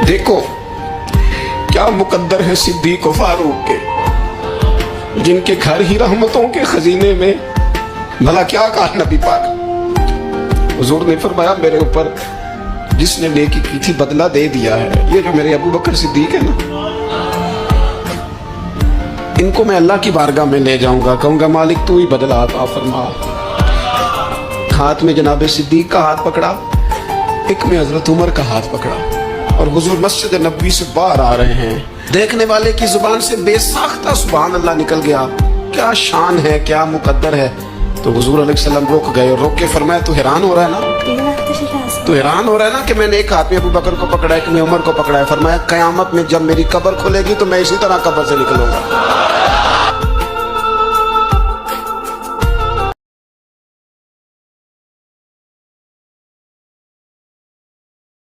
دیکھو کیا مقدر ہے صدیق و فاروق کے، جن کے گھر ہی رحمتوں کے خزینے میں، بھلا کیا کہا نبی پاک۔ حضور نے فرمایا میرے اوپر جس نے نیکی کی تھی بدلہ دے دیا ہے۔ یہ جو میرے ابو بکر صدیق ہے نا، ان کو میں اللہ کی بارگاہ میں لے جاؤں گا، کہوں گا مالک تو ہی بدلہ عطا فرما۔ ہاتھ میں جناب صدیق کا ہاتھ پکڑا، ایک میں حضرت عمر کا ہاتھ پکڑا، اور حضور مسجد نبوی سے باہر آ رہے ہیں۔ دیکھنے والے کی زبان سے بے ساختہ سبحان اللہ نکل گیا، کیا شان ہے، کیا مقدر ہے۔ تو حضور علیہ السلام رک گئے اور روک کے فرمایا تو حیران ہو رہا ہے نا، تو حیران ہو رہا ہے نا کہ میں نے ایک ہاتھ میں ابو بکر کو پکڑا ہے، ایک میں عمر کو پکڑا ہے۔ فرمایا قیامت میں جب میری قبر کھلے گی تو میں اسی طرح قبر سے نکلوں گا۔